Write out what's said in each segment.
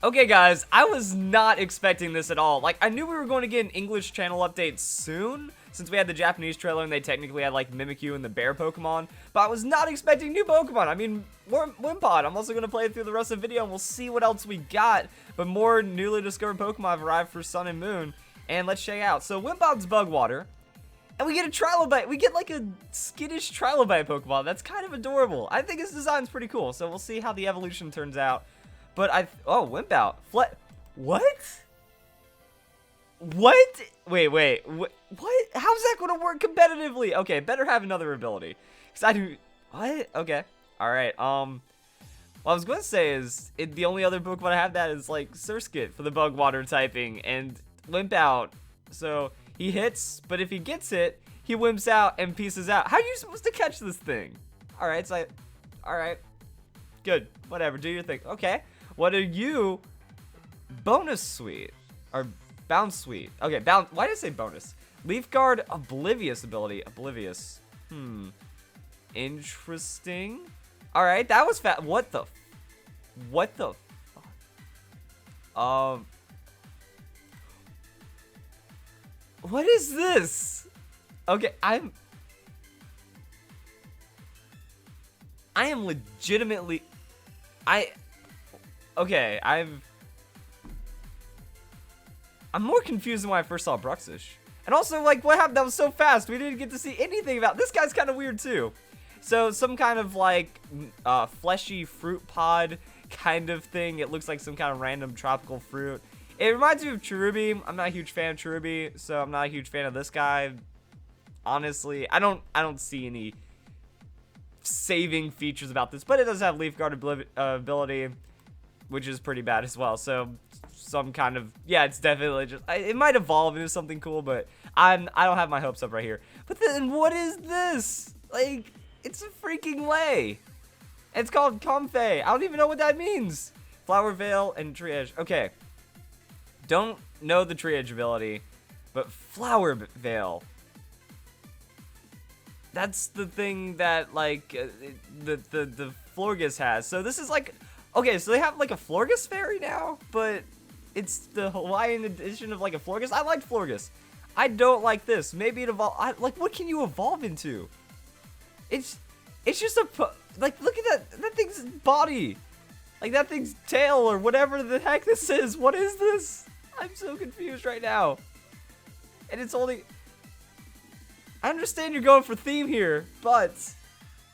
Okay, guys, I was not expecting this at all. Like, I knew we were going to get an English channel update soon, since we had the Japanese trailer and they technically had, like, Mimikyu and the bear Pokemon, but I was not expecting new Pokemon. I mean, Wimpod. I'm also going to play it through the rest of the video, and we'll see what else we got, but more newly discovered Pokemon have arrived for Sun and Moon, and let's check out. So, Wimpod's Bugwater, and we get a Trilobite. We get, like, a skittish Trilobite Pokemon. That's kind of adorable. I think his design's pretty cool, so we'll see how the evolution turns out. But oh, Wimpod. What? What? Wait, what? How's that going to work competitively? Okay, better have another ability. Because I do, what? Okay. Alright, what I was going to say is, the only other Pokemon I have that is, like, Surskit for the Bugwater typing, and Wimpod. So, he hits, but if he gets hit, he wimps out and pieces out. How are you supposed to catch this thing? Alright, so alright. Good. Whatever, do your thing. Okay. What are you? Bounsweet. Or Bounsweet. Okay, why did I say bonus? Leaf Guard Oblivious ability. Oblivious. Interesting. Alright, that was fat. What the fuck? What is this? Okay, I am legitimately okay, I'm more confused than when I first saw Bruxish. And also, like, what happened? That was so fast. We didn't get to see anything about this guy's kind of weird too. So some kind of like fleshy fruit pod kind of thing. It looks like some kind of random tropical fruit. It reminds me of Cherubi. I'm not a huge fan of Cherubi, so I'm not a huge fan of this guy. Honestly, I don't see any saving features about this, but it does have Leaf Guard ability, which is pretty bad as well. So some kind of, yeah, it's definitely just, it might evolve into something cool, but I don't have my hopes up right here. But then what is this? Like, it's a freaking lay. It's called Comfey. I don't even know what that means. Flower Veil and Tree Edge. Okay. Don't know the Tree Edge ability, but Flower Veil. That's the thing that, like, the Florges has. So this is like, okay, so they have like a Florges fairy now, but it's the Hawaiian edition of like a Florges. I liked Florges. I don't like this. Maybe it evolve. Like, what can you evolve into? It's just a, like, look at that thing's body. Like, that thing's tail or whatever the heck this is. What is this? I'm so confused right now. And it's only, I understand you're going for theme here, but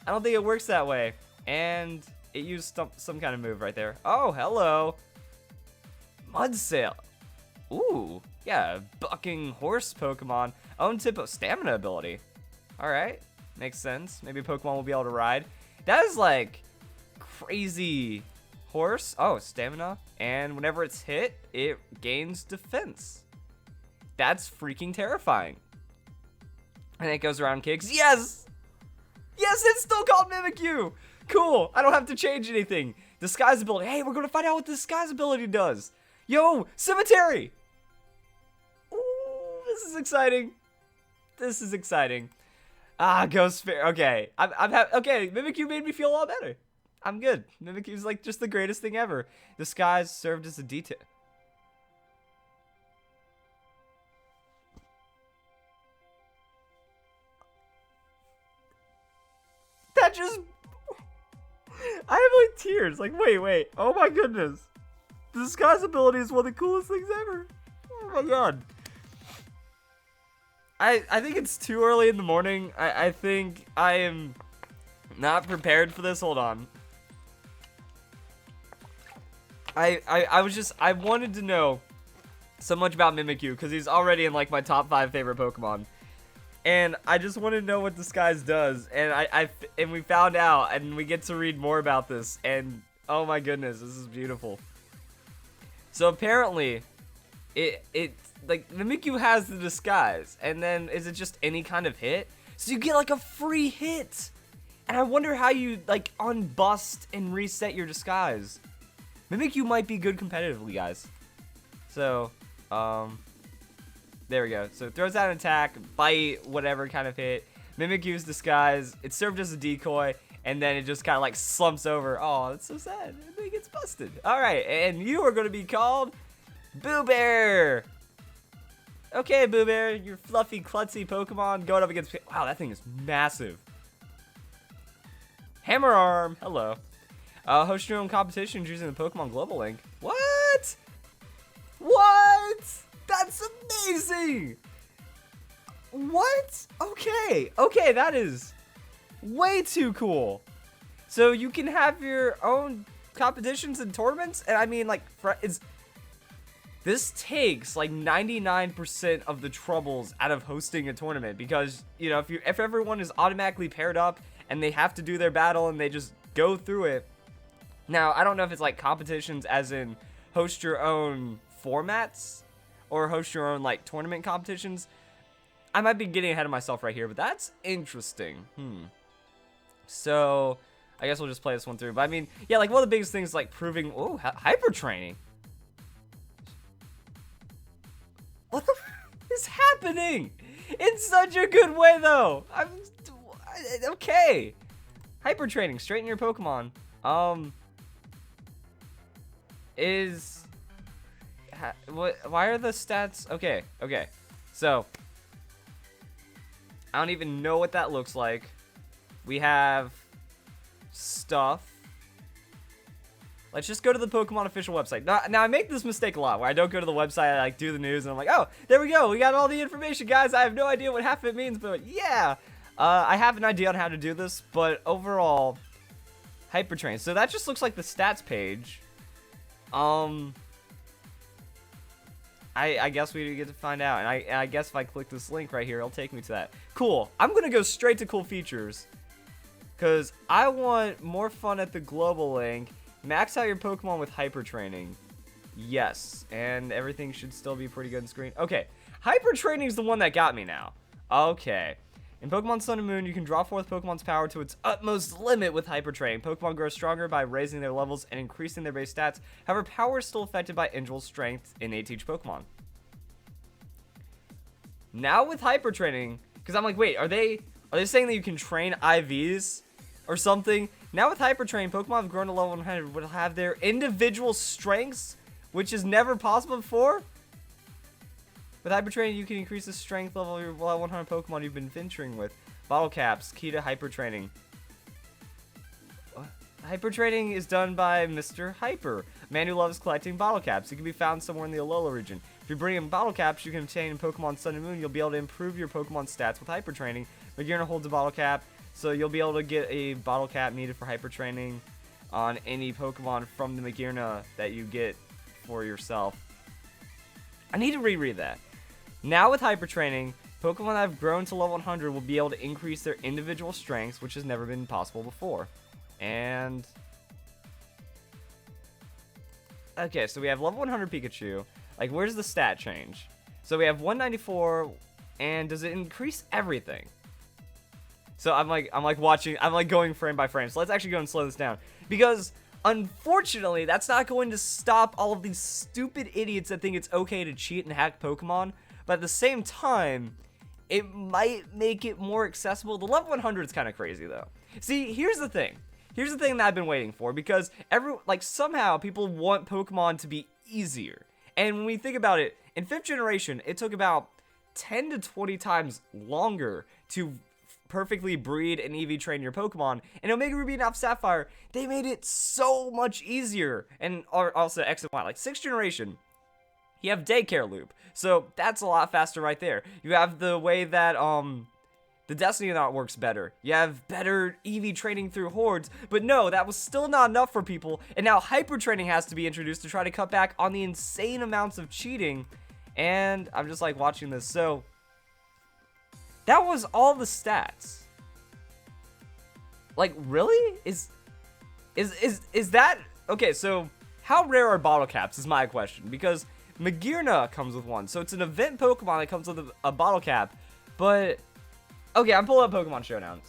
I don't think it works that way. And it used some kind of move right there. Oh, hello. Mudsdale. Ooh, yeah, bucking horse Pokemon. Own Tipo stamina ability. Alright, makes sense. Maybe Pokemon will be able to ride. That is like crazy horse. Oh, stamina. And whenever it's hit, it gains defense. That's freaking terrifying. And it goes around kicks. Yes! Yes, it's still called Mimikyu! Cool, I don't have to change anything. Disguise ability. Hey, we're gonna find out what the disguise ability does. Yo, cemetery! Ooh, this is exciting. This is exciting. Ah, Ghost Fair. Okay, okay, Mimikyu made me feel a lot better. I'm good. Mimikyu's like just the greatest thing ever. Disguise served as a detail. That just, I have like tears. Like, wait. Oh my goodness. The disguise ability is one of the coolest things ever. Oh my god. I think it's too early in the morning. I think I am not prepared for this. Hold on. I wanted to know so much about Mimikyu because he's already in like my top 5 favorite Pokemon. And I just want to know what Disguise does, and and we found out, and we get to read more about this, and oh my goodness, this is beautiful. So apparently, it like Mimikyu has the Disguise, and then is it just any kind of hit? So you get like a free hit, and I wonder how you like unbust and reset your Disguise. Mimikyu might be good competitively, guys. So, there we go. So it throws out an attack, bite, whatever kind of hit. Mimikyu's Disguise. It served as a decoy, and then it just kind of like slumps over. Oh, that's so sad. gets busted. All right, and you are going to be called Bewear. Okay, Bewear, your fluffy, klutzy Pokemon going up against... Wow, that thing is massive. Hammer Arm, hello. Host your own competitions using the Pokemon Global Link. What? What? That's amazing. What? Okay, that is way too cool. So you can have your own competitions and tournaments, and I mean, like, this takes like 99% of the troubles out of hosting a tournament, because, you know, if everyone is automatically paired up and they have to do their battle and they just go through it. Now, I don't know if it's like competitions as in host your own formats or host your own like tournament competitions. I might be getting ahead of myself right here, but that's interesting. So I guess we'll just play this one through. But I mean, yeah, like one of the biggest things like proving, oh, hyper training. What the is happening? In such a good way, though. Okay. Hyper training, straighten your Pokemon. Why are the stats? Okay. So, I don't even know what that looks like. We have stuff. Let's just go to the Pokemon official website. Now I make this mistake a lot, where I don't go to the website, I like do the news, and I'm like, oh, there we go. We got all the information, guys. I have no idea what half of it means, but yeah. I have an idea on how to do this, but overall, hyper train. So that just looks like the stats page. I guess we get to find out, and I guess if I click this link right here, it'll take me to that. Cool. I'm gonna go straight to cool features, because I want more fun at the global link. Max out your Pokemon with hyper training. Yes, and everything should still be pretty good on screen. Okay, hyper training is the one that got me now. Okay. In Pokemon Sun and Moon, you can draw forth Pokemon's power to its utmost limit with hyper training. Pokemon grow stronger by raising their levels and increasing their base stats. However, power is still affected by individual strength innate to each Pokemon. Now with hyper training, because I'm like, wait, are they saying that you can train IVs or something? Now with hyper training, Pokemon have grown to level 100 will have their individual strengths, which is never possible before. With hyper training, you can increase the strength level of your level 100 Pokemon you've been venturing with. Bottle caps, key to hyper training. What? Hyper training is done by Mr. Hyper, a man who loves collecting bottle caps. He can be found somewhere in the Alola region. If you bring in bottle caps you can obtain in Pokemon Sun and Moon, you'll be able to improve your Pokemon stats with hyper training. Magearna holds a bottle cap, so you'll be able to get a bottle cap needed for hyper training on any Pokemon from the Magearna that you get for yourself. I need to reread that. Now with hyper training, Pokemon that have grown to level 100 will be able to increase their individual strengths, which has never been possible before. And okay, so we have level 100 Pikachu. Like, where's the stat change? So we have 194, and does it increase everything? So I'm like going frame by frame. So let's actually go and slow this down, because unfortunately, that's not going to stop all of these stupid idiots that think it's okay to cheat and hack Pokemon. But at the same time, it might make it more accessible. The level 100 is kind of crazy, though. See, here's the thing. Here's the thing that I've been waiting for, because somehow people want Pokemon to be easier. And when we think about it, in 5th generation, it took about 10 to 20 times longer to perfectly breed and EV train your Pokemon. And Omega Ruby and Alpha Sapphire, they made it so much easier. And also X and Y, like 6th generation, you have daycare loop, so that's a lot faster right there. You have the way that the Destiny Knot works better. You have better EV training through hordes, but no, that was still not enough for people. And now hyper training has to be introduced to try to cut back on the insane amounts of cheating. And I'm just like watching this. So that was all the stats. Like, really? Is that okay? So how rare are bottle caps is my question, because Magearna comes with one, so it's an event Pokemon that comes with a bottle cap. But okay, I'm pulling up Pokemon Showdown,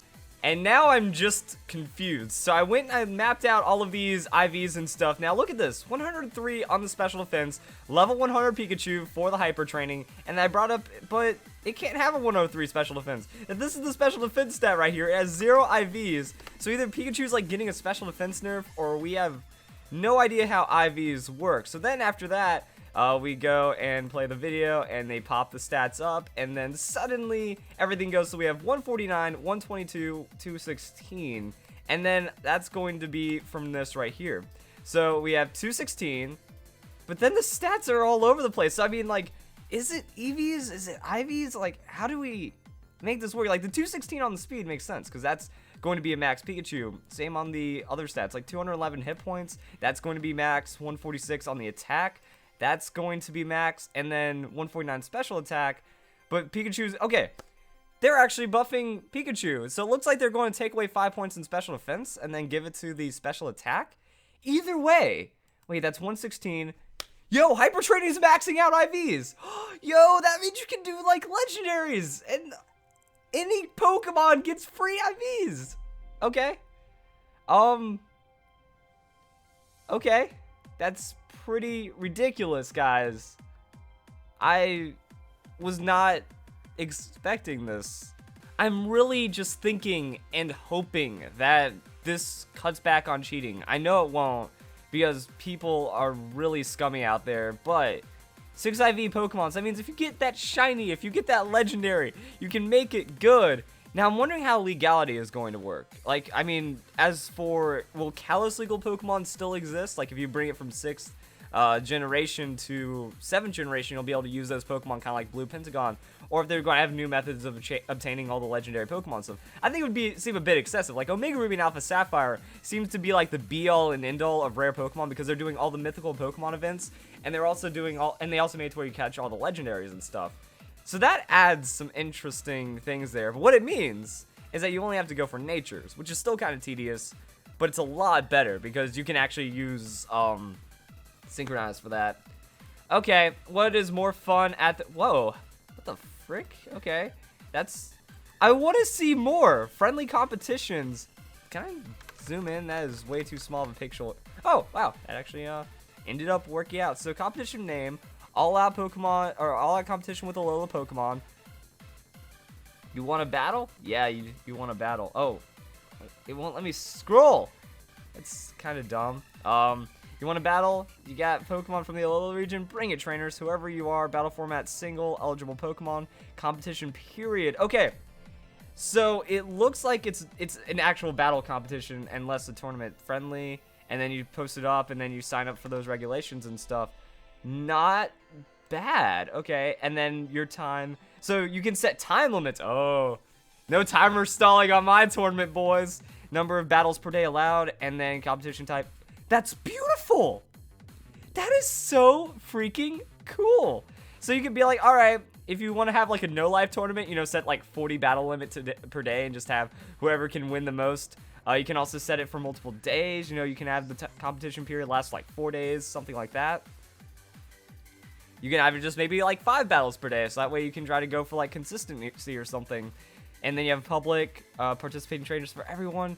and now I'm just confused. So I went and I mapped out all of these IVs and stuff. Now look at this, 103 on the special defense, level 100 Pikachu for the hyper training, and I brought up, but it can't have a 103 special defense. If this is the special defense stat right here, it has 0 IVs. So either Pikachu's like getting a special defense nerf, or we have No idea how IVs work. So then after that, we go and play the video, and they pop the stats up, and then suddenly everything goes. So we have 149, 122, 216, and then that's going to be from this right here. So we have 216, but then the stats are all over the place. So I mean, like, is it EVs? Is it IVs? Like, how do we make this work? Like, the 216 on the speed makes sense, because that's going to be a max Pikachu. Same on the other stats, like 211 hit points. That's going to be max. 146 on the attack. That's going to be max. And then 149 special attack. But Pikachu's... Okay, they're actually buffing Pikachu. So it looks like they're going to take away 5 points in special defense and then give it to the special attack. Either way... Wait, that's 116... Yo, Hyper Training's maxing out IVs. Yo, that means you can do, like, legendaries. And any Pokemon gets free IVs. Okay. Okay. That's pretty ridiculous, guys. I was not expecting this. I'm really just thinking and hoping that this cuts back on cheating. I know it won't, because people are really scummy out there, but 6 IV Pokemon, that means if you get that shiny, if you get that legendary, you can make it good. Now, I'm wondering how legality is going to work. Like, I mean, as for, will Kalos legal Pokemon still exist? Like, if you bring it from 6th generation to 7th generation, you'll be able to use those Pokemon kind of like Blue Pentagon. Or if they're going to have new methods of obtaining all the legendary Pokemon stuff. I think it would seem a bit excessive. Like, Omega Ruby and Alpha Sapphire seems to be like the be-all and end-all of rare Pokemon, because they're doing all the mythical Pokemon events, and they're also doing all, and they also made it to where you catch all the legendaries and stuff. So that adds some interesting things there. But what it means is that you only have to go for natures, which is still kind of tedious, but it's a lot better because you can actually use synchronize for that. Okay, what is more fun at the... Whoa, what the frick? Okay, that's... I want to see more friendly competitions. Can I zoom in? That is way too small of a picture. Oh, wow, that actually ended up working out. So competition name, all-out Pokemon, or all-out competition with a Alola Pokemon. You want to battle? Yeah, you want to battle. Oh, it won't let me scroll. It's kind of dumb. You want to battle? You got Pokemon from the Alola region? Bring it, trainers. Whoever you are. Battle format, single, eligible Pokemon. Competition, period. Okay. So, it looks like it's an actual battle competition, unless the tournament friendly. And then you post it up, and then you sign up for those regulations and stuff. Not bad. Okay. And then your time. So, you can set time limits. Oh. No timer stalling on my tournament, boys. Number of battles per day allowed. And then competition type. That's beautiful. That is so freaking cool. So you can be like, all right, if you want to have like a no-life tournament, you know, set like 40 battle limit per day and just have whoever can win the most. You can also set it for multiple days. You know, you can have the competition period last like 4 days, something like that. You can have it just maybe like 5 battles per day. So that way you can try to go for like consistency or something. And then you have public participating trainers for everyone.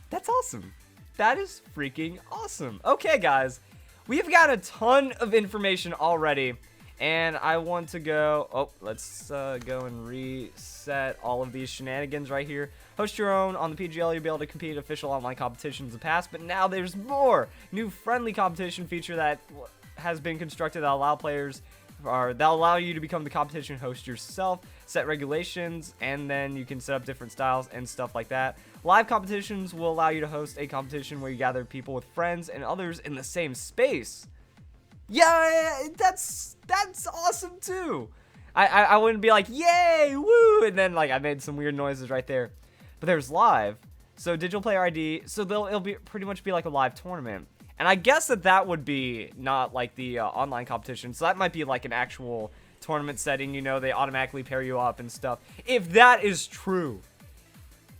That's awesome. That is freaking awesome. Okay, guys. We've got a ton of information already. And I want to go... Oh, let's go and reset all of these shenanigans right here. Host your own. On the PGL, you'll be able to compete in official online competitions in the past. But now there's more. New friendly competition feature that has been constructed that allow players... That'll allow you to become the competition host yourself, set regulations, and then you can set up different styles and stuff like that. Live competitions will allow you to host a competition where you gather people with friends and others in the same space. Yeah, that's awesome too. I wouldn't be like, yay, woo, and then like I made some weird noises right there. But there's live, so digital player ID, so it'll be pretty much be like a live tournament. And I guess that would be not like the online competition. So that might be like an actual tournament setting. You know, they automatically pair you up and stuff. If that is true,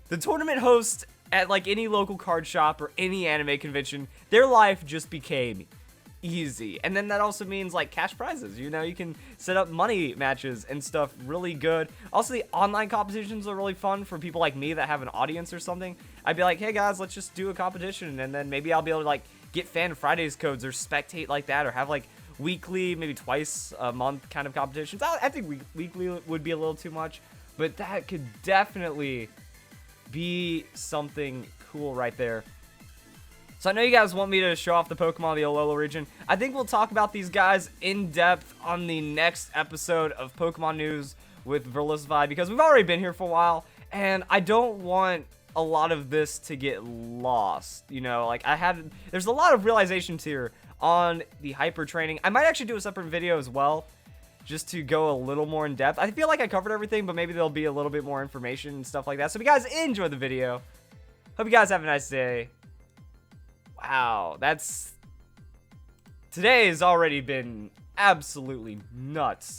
the tournament host at like any local card shop or any anime convention, their life just became easy. And then that also means like cash prizes. You know, you can set up money matches and stuff really good. Also, the online competitions are really fun for people like me that have an audience or something. I'd be like, hey guys, let's just do a competition. And then maybe I'll be able to like get Fan Fridays codes or spectate like that, or have like weekly, maybe twice a month kind of competitions. I think weekly would be a little too much, but that could definitely be something cool right there. So I know you guys want me to show off the Pokemon of the Alola region. I think we'll talk about these guys in depth on the next episode of Pokemon News with Verlisify, because we've already been here for a while, and I don't want a lot of this to get lost. You know, like there's a lot of realizations here on the hyper training. I might actually do a separate video as well, just to go a little more in depth. I feel like I covered everything, but maybe there'll be a little bit more information and stuff like that. So if you guys enjoy the video, hope you guys have a nice day. Wow, today has already been absolutely nuts.